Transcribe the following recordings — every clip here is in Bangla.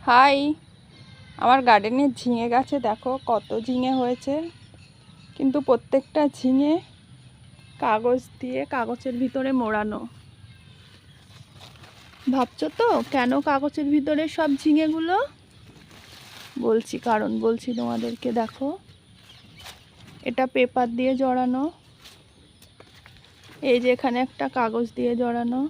হাই, আমার গার্ডেনে ঝিঙে গাছে দেখো কত ঝিঙে হয়েছে, কিন্তু প্রত্যেকটা ঝিঙে কাগজের ভিতরে মোড়ানো। ভাবছো তো কেন কাগজের ভিতরে সব ঝিঙেগুলো? বলছি, কারণ বলছি তোমাদেরকে। দেখো, এটা পেপার দিয়ে জড়ানো, এই যে এখানে একটা কাগজ দিয়ে জড়ানো,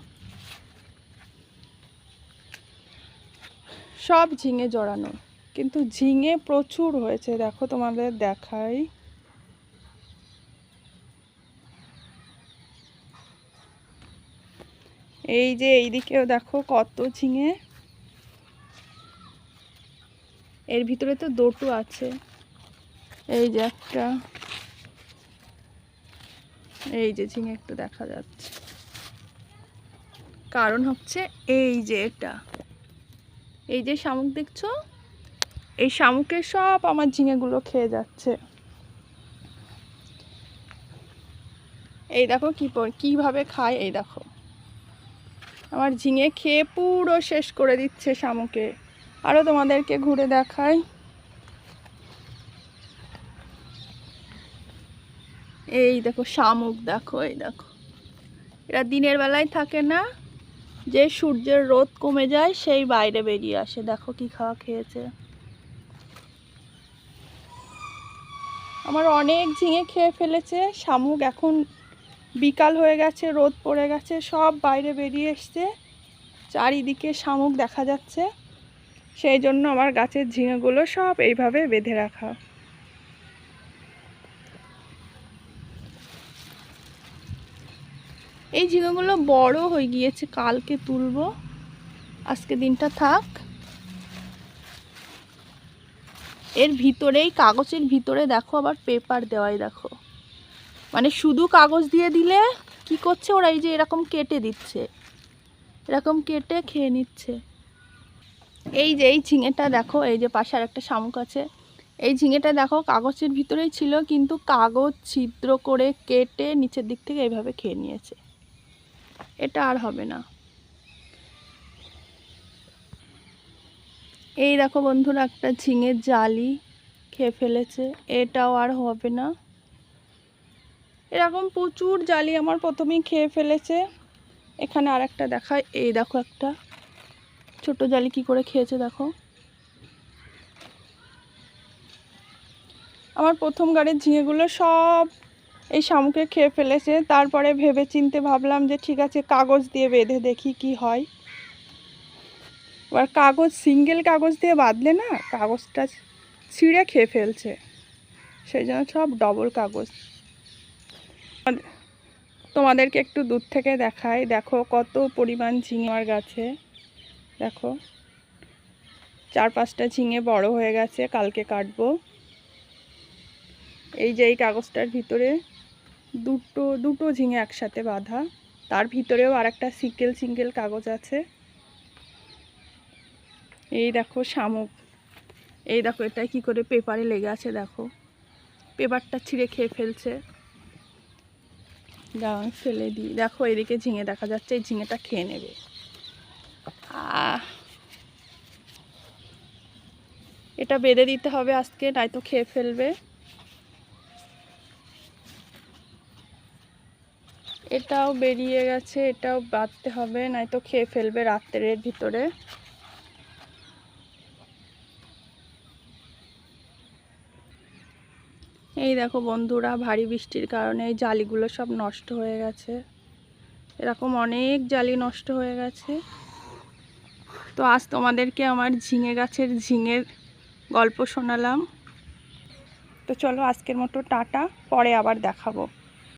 সব ঝিঙে জড়ানো, কিন্তু ঝিঙে প্রচুর হয়েছে। দেখো তোমাদের দেখাই, এই যে এইদিকেও দেখো কত ঝিঙে। এর ভিতরে তো দুটো আছে, এই যে একটা, এই যে ঝিঙে একটু দেখা যাচ্ছে। কারণ হচ্ছে এই যে এটা, এই যে শামুক দেখছো, এই শামুকের সব আমার ঝিঙেগুলো খেয়ে যাচ্ছে। এই দেখো কিভাবে খায়, এই দেখো আমার ঝিঙে খেয়ে পুরো শেষ করে দিচ্ছে শামুকে। আরো তোমাদেরকে ঘুরে দেখাই, এই দেখো শামুক, দেখো এই দেখো, এরা দিনের বেলায় থাকে না, যে সূর্যের রোদ কমে যায় সেই বাইরে বেরিয়ে আসে। দেখো কি খাওয়া খেয়েছে। আমার অনেক ঝিঙে খেয়ে ফেলেছে শামুক। এখন বিকাল হয়ে গেছে, রোদ পড়ে গেছে, সব বাইরে বেরিয়ে এসছে, চারিদিকে শামুক দেখা যাচ্ছে। সেই জন্য আমার গাছের ঝিঙেগুলো সব এইভাবে বেঁধে রাখা। এই ঝিঙেগুলো বড় হয়ে গিয়েছে, কালকে তুলবো, আজকে দিনটা থাক। এর ভিতরেই, কাগজের ভিতরে দেখো আবার পেপার দেওয়াই, দেখো মানে শুধু কাগজ দিয়ে দিলে কি করছে ওরা, এই যে এরকম কেটে দিচ্ছে, এরকম কেটে খেয়ে নিচ্ছে। এই যে এই ঝিঙেটা দেখো, এই যে পাশে আর একটা শামুক আছে, এই ঝিঙেটা দেখো কাগজের ভিতরেই ছিল, কিন্তু কাগজ ছিদ্র করে কেটে নিচের দিক থেকে এইভাবে খেয়ে নিয়েছে। এটা আর হবে না। এই দেখো বন্ধুরা, একটা ঝিঙের জালি খেয়ে ফেলেছে, এটাও আর হবে না। এরকম প্রচুর জালি আমার প্রথমেই খেয়ে ফেলেছে। এখানে আর একটা দেখায়, এই দেখো একটা ছোট জালি কি করে খেয়েছে দেখো। আমার প্রথম গাড়ির ঝিঙেগুলো সব এই শামুকে খেয়ে ফেলেছে। তারপরে ভেবে চিনতে ভাবলাম যে ঠিক আছে, কাগজ দিয়ে বেঁধে দেখি কি হয়। এবার সিঙ্গেল কাগজ দিয়ে বাঁধলে না, কাগজটা ছিঁড়ে খেয়ে ফেলছে, সেই জন্য সব ডবল কাগজ। তোমাদেরকে একটু দূর থেকে দেখাই, দেখো কত পরিমাণ ঝিঙে আমার গাছে। দেখো 4-5টা ঝিঙে বড় হয়ে গেছে, কালকে কাটবো। এই যে এই কাগজটার ভিতরে দুটো ঝিঙে একসাথে বাঁধা, তার ভিতরেও আর একটা সিঙ্গেল কাগজ আছে। এই দেখো শামুক, এই দেখো এটা কি করে পেপারে লেগে আছে, দেখো পেপারটা ছিঁড়ে খেয়ে ফেলছে। দাঁড়ান ফেলে দিই, দেখো এদিকে ঝিঙে দেখা যাচ্ছে, এই ঝিঙেটা খেয়ে নেবে। এটা বেঁধে দিতে হবে আজকে, নয়তো খেয়ে ফেলবে। এটাও বেরিয়ে গেছে, এটাও বাঁধতে হবে, নয়তো খেয়ে ফেলবে রাত্রের ভিতরে। এই দেখো বন্ধুরা, ভারী বৃষ্টির কারণে এই জালিগুলো সব নষ্ট হয়ে গেছে। এরকম অনেক জালি নষ্ট হয়ে গেছে। তো আজ তোমাদেরকে আমার ঝিঙে গাছের ঝিঙের গল্প শোনালাম। তো চলো আজকের মতো টাটা, পরে আবার দেখাবো।